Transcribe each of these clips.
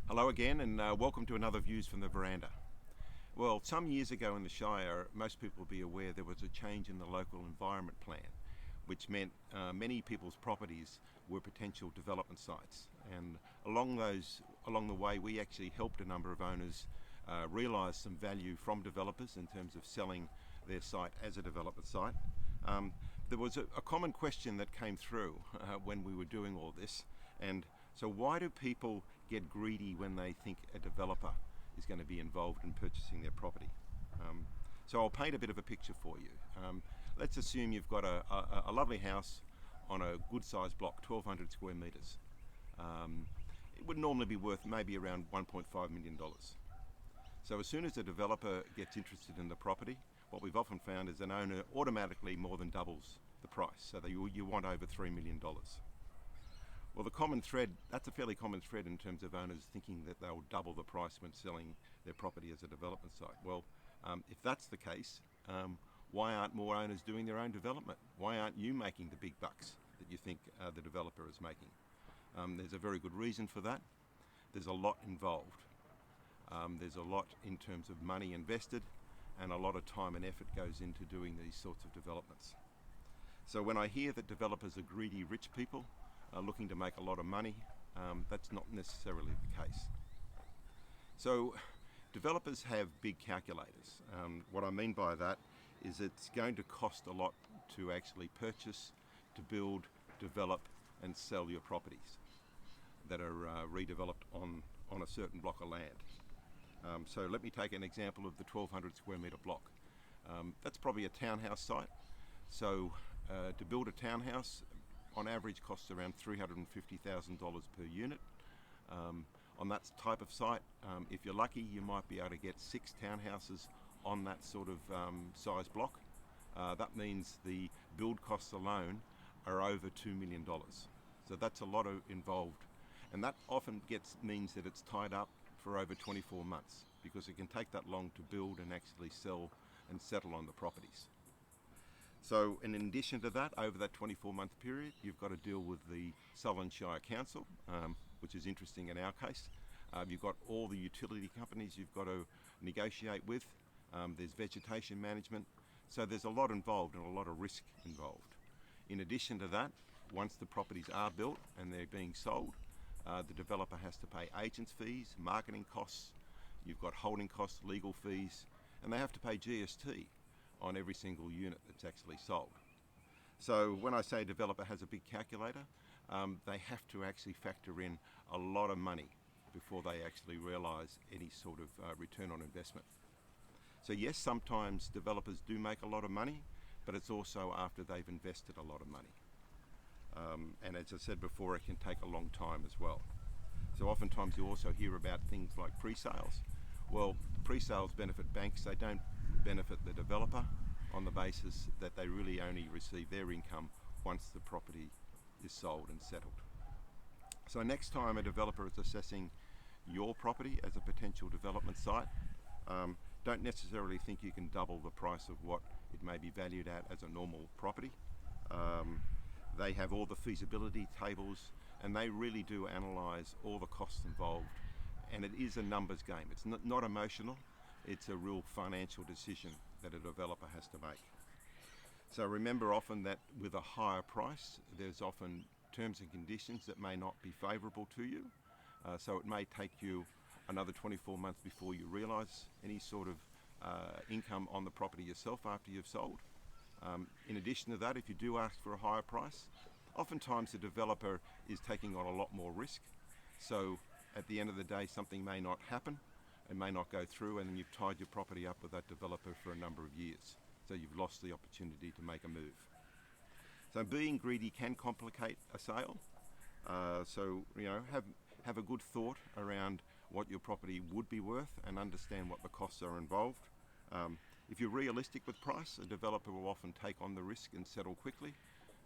Hello again, and welcome to another Views from the Veranda. Well, some years ago in the Shire, most people will be aware there was a change in the local environment plan, which meant many people's properties were potential development sites. And along the way, we actually helped a number of owners realise some value from developers in terms of selling their site as a development site. There was a common question that came through when we were doing all this, and so why do people get greedy when they think a developer is going to be involved in purchasing their property? So I'll paint a bit of a picture for you. Let's assume you've got a lovely house on a good sized block, 1,200 square metres. It would normally be worth maybe around $1.5 million. So as soon as a developer gets interested in the property, what we've often found is an owner automatically more than doubles the price, so that you want over $3 million. Well, the common thread, that's a fairly common thread in terms of owners thinking that they'll double the price when selling their property as a development site. Well, if that's the case, why aren't more owners doing their own development? Why aren't you making the big bucks that you think the developer is making? There's a very good reason for that. There's a lot involved. There's a lot in terms of money invested, and a lot of time and effort goes into doing these sorts of developments. So when I hear that developers are greedy rich people, looking to make a lot of money, that's not necessarily the case. So developers have big calculators. What I mean by that is it's going to cost a lot to actually purchase, to build, develop and sell your properties that are redeveloped on a certain block of land. So let me take an example of the 1,200 square metre block. That's probably a townhouse site. So to build a townhouse, on average costs around $350,000 per unit. On that type of site, if you're lucky, you might be able to get 6 townhouses on that sort of size block. That means the build costs alone are over $2 million. So that's a lot involved. And that often means that it's tied up for over 24 months because it can take that long to build and actually sell and settle on the properties. So in addition to that, over that 24-month period, you've got to deal with the Southern Shire Council, which is interesting in our case. You've got all the utility companies you've got to negotiate with. There's vegetation management. So there's a lot involved and a lot of risk involved. In addition to that, once the properties are built and they're being sold, the developer has to pay agents' fees, marketing costs, you've got holding costs, legal fees, and they have to pay GST on every single unit that's actually sold. So when I say a developer has a big calculator, they have to actually factor in a lot of money before they actually realise any sort of return on investment. So yes, sometimes developers do make a lot of money, but it's also after they've invested a lot of money. And as I said before, it can take a long time as well. So oftentimes you also hear about things like pre-sales. Well, pre-sales benefit banks, they don't benefit the developer on the basis that they really only receive their income once the property is sold and settled. So next time a developer is assessing your property as a potential development site, don't necessarily think you can double the price of what it may be valued at as a normal property. They have all the feasibility tables and they really do analyse all the costs involved, and it is a numbers game. It's not emotional, it's a real financial decision that a developer has to make. So remember often that with a higher price, there's often terms and conditions that may not be favourable to you. So it may take you another 24 months before you realise any sort of income on the property yourself after you've sold. In addition to that, if you do ask for a higher price, oftentimes the developer is taking on a lot more risk. So at the end of the day, something may not happen, it may not go through, and then you've tied your property up with that developer for a number of years. So you've lost the opportunity to make a move. So being greedy can complicate a sale. So have a good thought around what your property would be worth and understand what the costs are involved. If you're realistic with price, a developer will often take on the risk and settle quickly,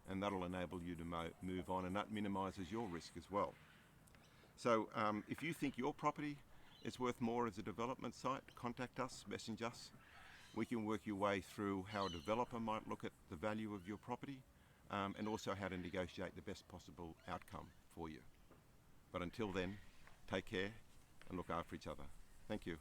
and that'll enable you to move on, and that minimises your risk as well. So if you think your property is worth more as a development site, contact us, message us. We can work your way through how a developer might look at the value of your property, and also how to negotiate the best possible outcome for you. But until then, take care and look after each other. Thank you.